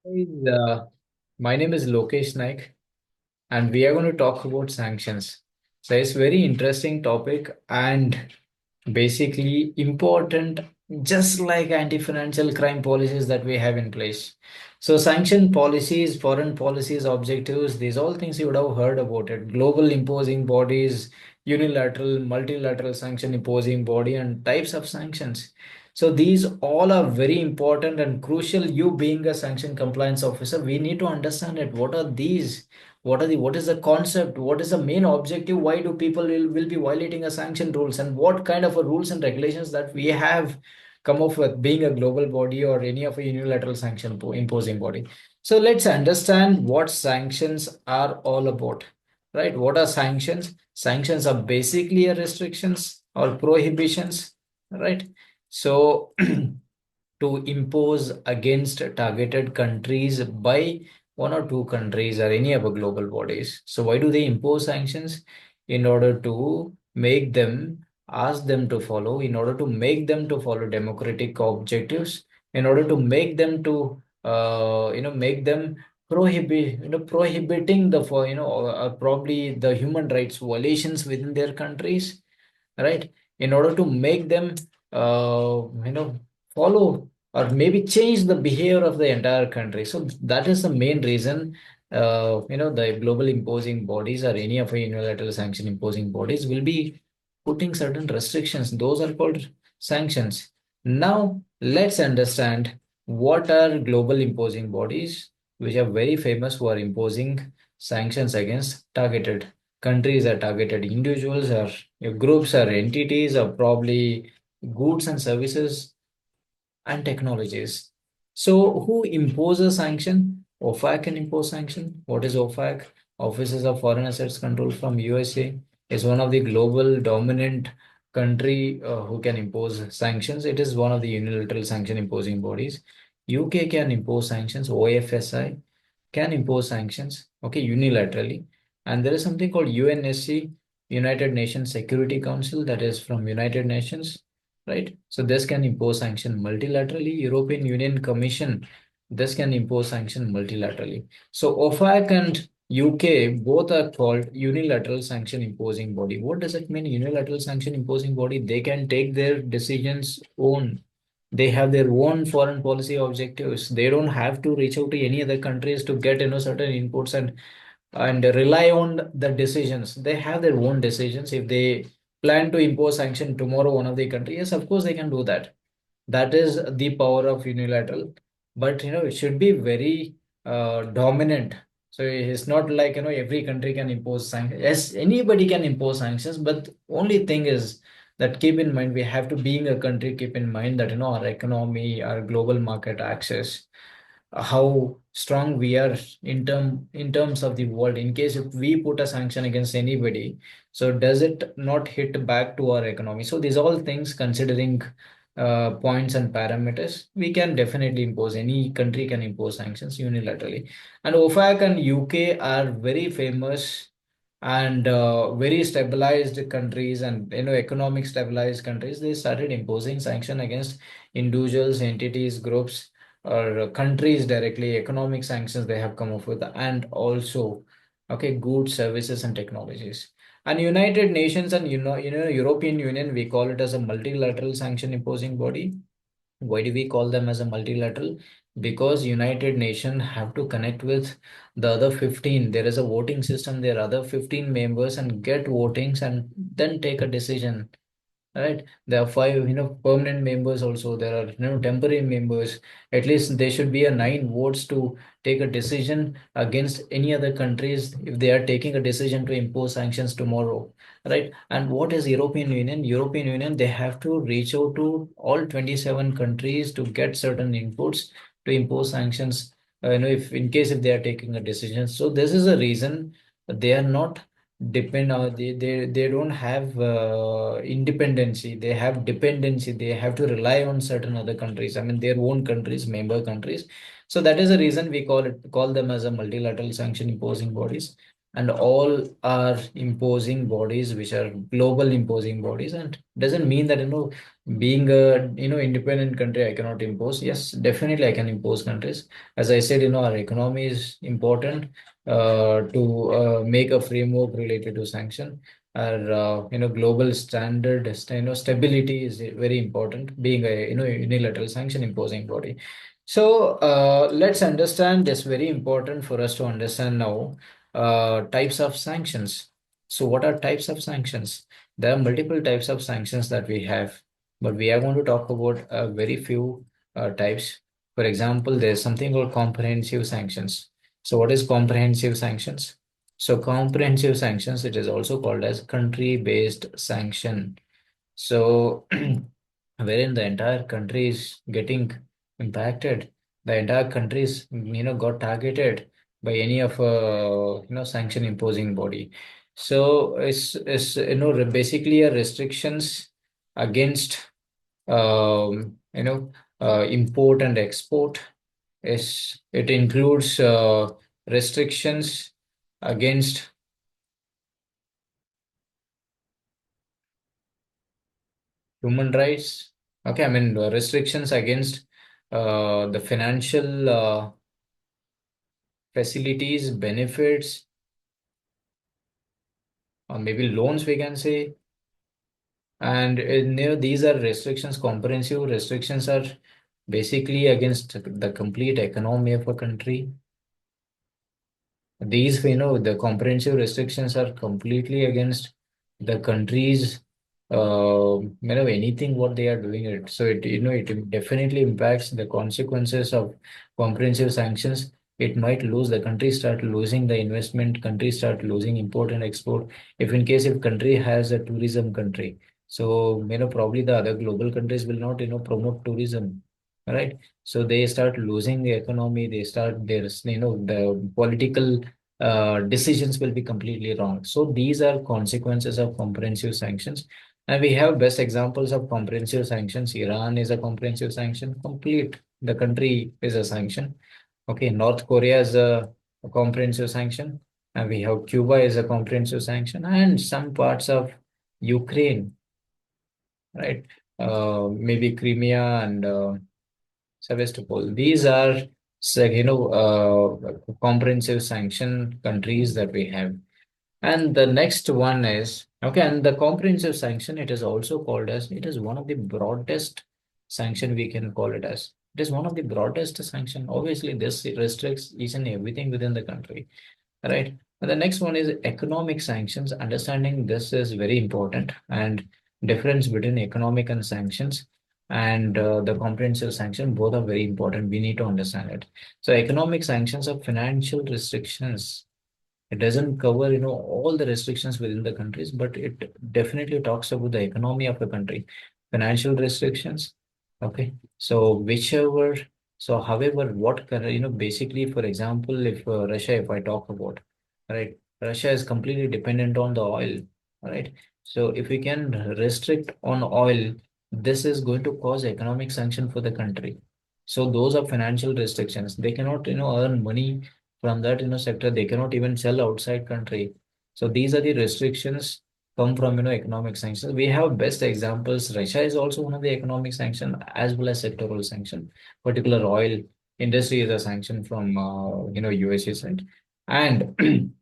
Guys, my name is Lokesh Naik, and we are going to talk about sanctions. So it's very interesting topic and basically important, just like anti-financial crime policies that we have in place. So sanction policies, foreign policies, objectives, these all things you would have heard about it. Global imposing bodies, unilateral, multilateral sanction imposing body, and types of sanctions. So these all are very important and crucial. You being a sanction compliance officer, we need to understand it. What are these? What is the concept? What is the main objective? Why do people will be violating a sanction rules? And what kind of a rules and regulations that we have come up with being a global body or any of a unilateral sanction imposing body? So let's understand what sanctions are all about. Right? What are sanctions? Sanctions are basically a restrictions or prohibitions, right? So to impose against targeted countries by one or two countries or any other global bodies. So why do they impose sanctions? In order to make them, ask them to follow, in order to make them to follow democratic objectives, in order to make them to, make them prohibiting the, for, probably the human rights violations within their countries, right? In order to make them, follow or maybe change the behavior of the entire country. So that is the main reason, the global imposing bodies or any of the unilateral sanction imposing bodies will be putting certain restrictions. Those are called sanctions. Now, let's understand what are global imposing bodies, which are very famous for imposing sanctions against targeted countries or targeted individuals or groups or entities or probably goods and services and technologies. So who imposes sanction? OFAC can impose sanction. What is OFAC? Offices of Foreign Assets Control from USA is one of the global dominant country who can impose sanctions. It is one of the unilateral sanction imposing bodies. UK can impose sanctions. OFSI can impose sanctions, okay, unilaterally. And there is something called UNSC, United Nations Security Council, that is from United Nations, right? So this can impose sanction multilaterally. European Union Commission, this can impose sanction multilaterally. So OFAC and UK both are called unilateral sanction imposing body. What does it mean, unilateral sanction imposing body? They can take their decisions own. They have their own foreign policy objectives. They don't have to reach out to any other countries to get certain inputs and rely on the decisions. They have their own decisions. If they plan to impose sanction tomorrow, one of the countries, yes, of course they can do that. That is the power of unilateral, but it should be very dominant. So it's not like every country can impose sanctions. Yes, anybody can impose sanctions, but only thing is that keep in mind, we have to, being a country, keep in mind that our economy, our global market access, how strong we are in terms of the world. In case if we put a sanction against anybody, so does it not hit back to our economy? So these all things considering points and parameters, we can definitely impose, any country can impose sanctions unilaterally. And OFAC and UK are very famous and very stabilized countries, and economic stabilized countries. They started imposing sanction against individuals, entities, groups, or countries directly. Economic sanctions they have come up with, and also, okay, goods, services, and technologies. And United Nations and European Union, we call it as a multilateral sanction imposing body. Why do we call them as a multilateral? Because United Nations have to connect with the other 15. There is a voting system. There are other 15 members and get votings and then take a decision, right? There are five, permanent members also. There are, temporary members. At least there should be a nine votes to take a decision against any other countries if they are taking a decision to impose sanctions tomorrow, right? And what is European Union? European Union, they have to reach out to all 27 countries to get certain inputs to impose sanctions. If in case if they are taking a decision. So this is a reason they are not depend on, they don't have independency, they have dependency. They have to rely on certain other countries, I mean their own countries, member countries. So that is the reason we call them as a multilateral sanction imposing bodies. and all are imposing bodies which are global imposing bodies, and doesn't mean that being a independent country I cannot impose. Yes, definitely I can impose countries. As I said, our economy is important to make a framework related to sanction. Our global standard, stability is very important, being a unilateral sanction imposing body. So let's understand this. Very important for us to understand now types of sanctions. So, what are types of sanctions? There are multiple types of sanctions that we have, but we are going to talk about a very few types. For example, there's something called comprehensive sanctions. So, what is comprehensive sanctions? So, comprehensive sanctions, it is also called as country-based sanction. So, wherein the entire country is getting impacted, the entire country is, got targeted by any of sanction imposing body. So, it's basically a restrictions against import and export. It includes restrictions against human rights. Okay, I mean restrictions against the financial facilities, benefits, or maybe loans, we can say. And these are restrictions, comprehensive restrictions are basically against the complete economy of a country. These, the comprehensive restrictions are completely against the country's, anything what they are doing it. So it definitely impacts the consequences of comprehensive sanctions. It might lose the country, start losing the investment, country start losing import and export. If in case if country has a tourism country, so probably the other global countries will not promote tourism, right? So they start losing the economy. They start there's the political decisions will be completely wrong. So these are consequences of comprehensive sanctions. And we have best examples of comprehensive sanctions. Iran is a comprehensive sanction. Complete the country is a sanction. Okay, North Korea is a comprehensive sanction. And we have Cuba is a comprehensive sanction, and some parts of Ukraine, right? Maybe Crimea and Sevastopol. These are comprehensive sanction countries that we have. And the next one is okay, and the comprehensive sanction, it is also called as, it is one of the broadest sanction we can call it as. It is one of the broadest sanction. Obviously, this restricts each and everything within the country. Right. And the next one is economic sanctions. Understanding this is very important, and difference between economic and sanctions and the comprehensive sanction, both are very important. We need to understand it. So economic sanctions are financial restrictions. It doesn't cover, all the restrictions within the countries, but it definitely talks about the economy of the country. Financial restrictions. Okay. So whichever, so however, basically, for example, if Russia, if I talk about, right, Russia is completely dependent on the oil, right? So if we can restrict on oil, this is going to cause economic sanction for the country. So those are financial restrictions. They cannot, earn money from that sector. They cannot even sell outside country. So these are the restrictions come from economic sanctions. We have best examples. Russia is also one of the economic sanction as well as sectoral sanction. Particular oil industry is a sanction from USA side. And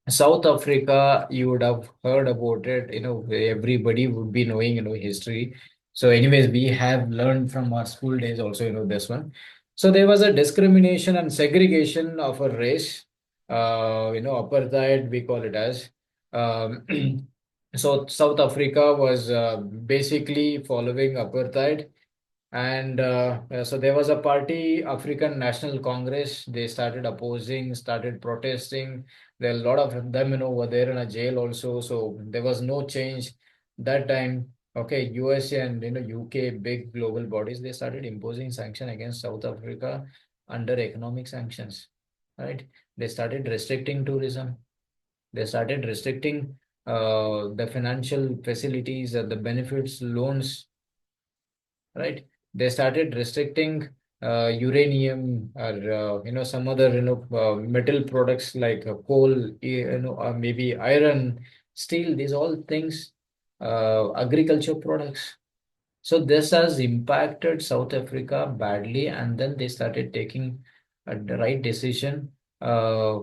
South Africa, you would have heard about it. Everybody would be knowing history. So anyways, we have learned from our school days also this one. So there was a discrimination and segregation of a race, apartheid, we call it as. Um, so South Africa was basically following apartheid. And so there was a party, African National Congress. They started opposing, started protesting. There are a lot of them, were there in a jail also. So there was no change that time. Okay, USA and UK, big global bodies, they started imposing sanction against South Africa under economic sanctions. Right? They started restricting tourism. They started restricting the financial facilities, the benefits, loans, right? They started restricting uranium or some other metal products like coal, or maybe iron, steel. These all things, agriculture products. So this has impacted South Africa badly, and then they started taking the right decision. Uh,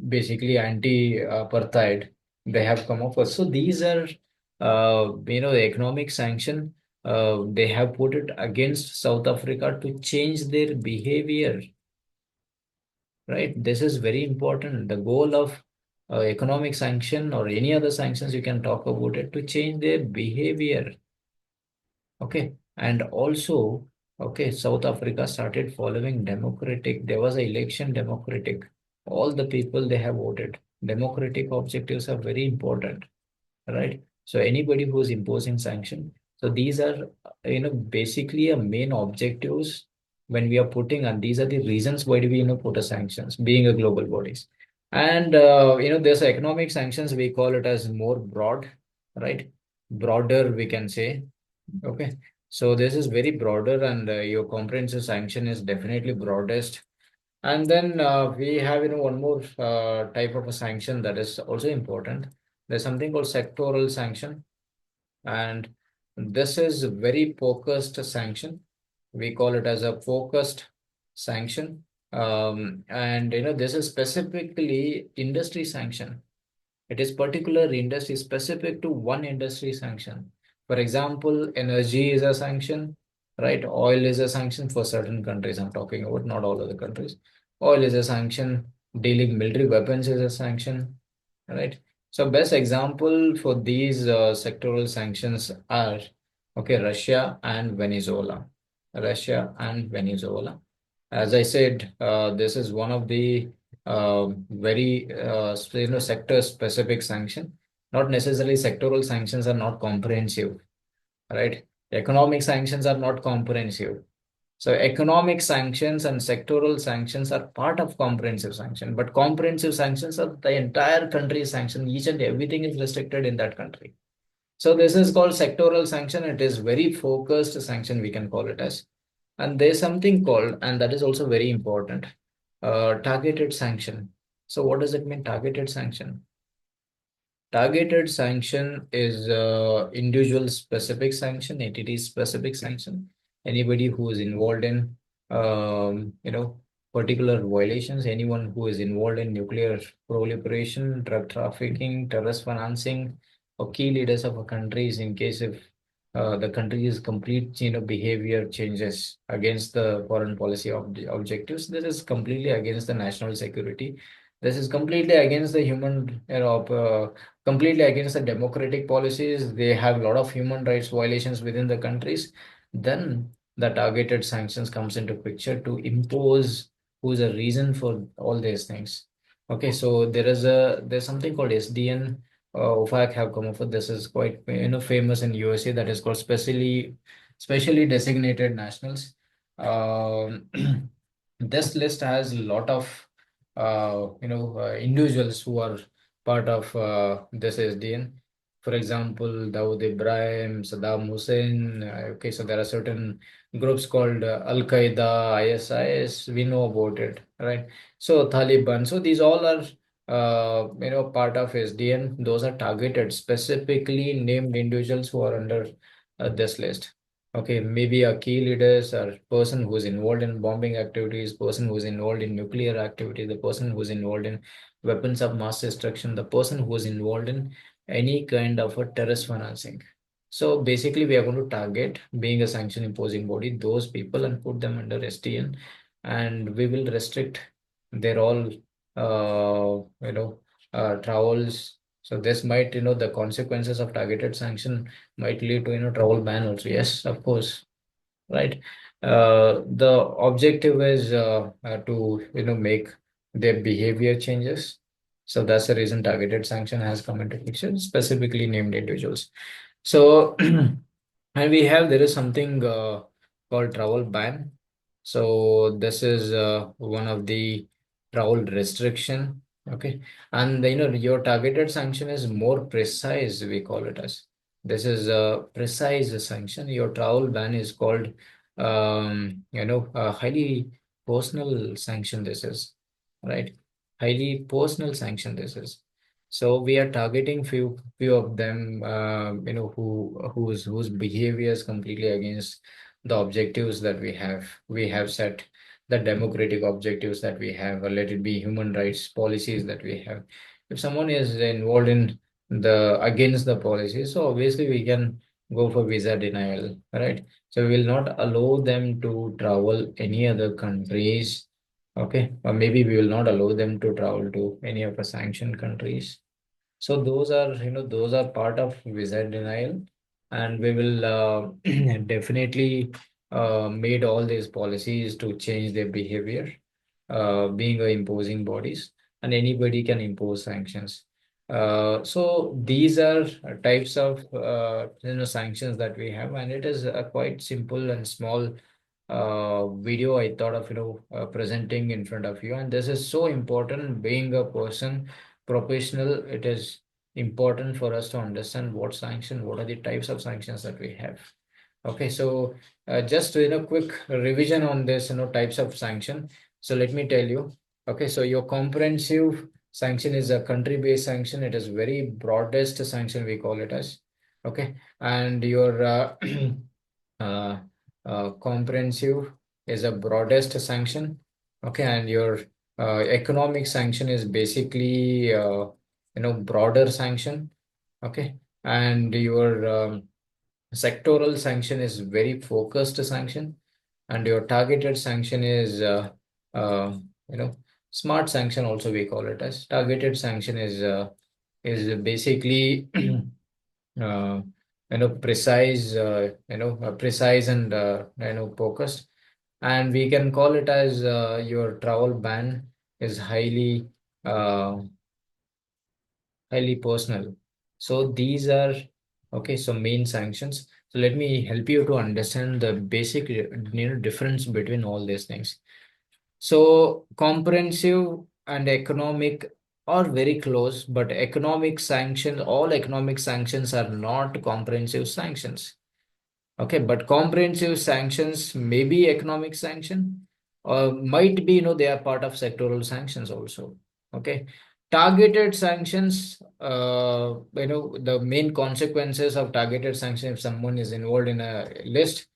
basically anti-apartheid. They have come up with. So these are, the economic sanction. They have put it against South Africa to change their behavior. Right? This is very important. The goal of economic sanction or any other sanctions you can talk about it to change their behavior. Okay. And also, okay, South Africa started following democratic. There was an election democratic. All the people they have voted. Democratic objectives are very important, right? So anybody who is imposing sanction. So these are, basically a main objectives when we are putting, and these are the reasons why do we, put a sanctions, being a global bodies. And, there's economic sanctions, we call it as more broad, right? Broader, we can say. Okay. So this is very broader, and your comprehensive sanction is definitely broadest. And then we have, one more type of a sanction that is also important. There's something called sectoral sanction, and this is very focused sanction. We call it as a focused sanction. And this is specifically industry sanction. It is particular industry specific to one industry sanction. For example, energy is a sanction, right? Oil is a sanction for certain countries. I'm talking about not all of the countries. Oil is a sanction. Dealing military weapons is a sanction, right? So best example for these sectoral sanctions are, okay, Russia and Venezuela. Russia and Venezuela. As I said, this is one of the very sector specific sanction. Not necessarily sectoral sanctions are not comprehensive, right? Economic sanctions are not comprehensive. So economic sanctions and sectoral sanctions are part of comprehensive sanction, but comprehensive sanctions are the entire country sanction. Each and everything is restricted in that country. So this is called sectoral sanction. It is very focused sanction, we can call it as. And there's something called, and that is also very important, targeted sanction. So what does it mean, targeted sanction? Targeted sanction is individual specific sanction, entity specific sanction. Anybody who is involved in, particular violations, anyone who is involved in nuclear proliferation, drug trafficking, terrorist financing, or key leaders of a country is in case if the country's complete, behavior changes against the foreign policy objectives. This is completely against the national security. This is completely against the human, completely against the democratic policies. They have a lot of human rights violations within the countries. Then the targeted sanctions comes into picture to impose who's a reason for all these things. Okay, so there's something called SDN. OFAC have come up with this is quite famous in USA, that is called specially designated nationals. Um, this list has a lot of individuals who are part of this SDN. For example, Dawood Ibrahim, Saddam Hussein. Okay, so there are certain groups called Al Qaeda, ISIS. We know about it, right? So Taliban. So these all are part of SDN. Those are targeted, specifically named individuals who are under this list. Okay, maybe a key leaders or person who's involved in bombing activities, person who's involved in nuclear activity, the person who's involved in weapons of mass destruction, the person who's involved in any kind of a terrorist financing. So basically, we are going to target, being a sanction imposing body, those people and put them under STN, and we will restrict their all, travels. So this might, the consequences of targeted sanction might lead to, travel ban also. Yes, of course, right. The objective is to, make their behavior changes. So that's the reason targeted sanction has come into picture, specifically named individuals. So, and we have, there is something called travel ban. So this is one of the travel restriction. Okay. And your targeted sanction is more precise, we call it as. This is a precise sanction. Your travel ban is called, a highly personal sanction. This is right, highly personal sanction. This is so we are targeting few of them, whose behavior is completely against the objectives that we have set, the democratic objectives that we have, or let it be human rights policies that we have. If someone is involved in the against the policy, so obviously we can go for visa denial, right? So we will not allow them to travel any other countries. Okay, or maybe we will not allow them to travel to any of the sanctioned countries. So those are part of visa denial, and we will definitely made all these policies to change their behavior, being imposing bodies, and anybody can impose sanctions. So these are types of sanctions that we have, and it is a quite simple and small video I thought of presenting in front of you. And this is so important. Being a person professional, it is important for us to understand what are the types of sanctions that we have. Okay, so just quick revision on this, types of sanction. So let me tell you. Okay, so your comprehensive sanction is a country-based sanction. It is very broadest sanction we call it as. Okay, and your uh, comprehensive is a broadest sanction. Okay, and your economic sanction is basically broader sanction. Okay, and your sectoral sanction is very focused sanction, and your targeted sanction is uh, you know smart sanction also we call it as. Targeted sanction is basically uh, precise and focused, and we can call it as your travel ban is uh, highly personal. So these are okay. So main sanctions. So let me help you to understand the basic difference between all these things. So comprehensive and economic are very close, but all economic sanctions are not comprehensive sanctions. Okay, but comprehensive sanctions may be economic sanction, or might be, they are part of sectoral sanctions also. Okay, targeted sanctions, the main consequences of targeted sanction if someone is involved in a list,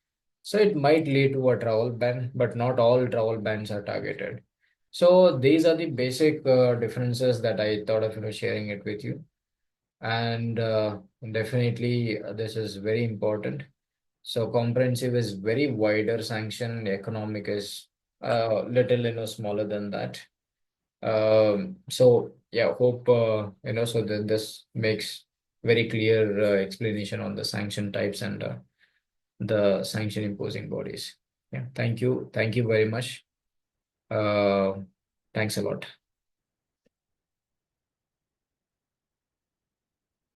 so it might lead to a travel ban, but not all travel bans are targeted. So these are the basic differences that I thought of, sharing it with you, and definitely this is very important. So comprehensive is very wider sanction. Economic is little smaller than that. So yeah, hope so that this makes very clear explanation on the sanction types and the sanction imposing bodies. Yeah, thank you very much. Uh, Thanks a lot.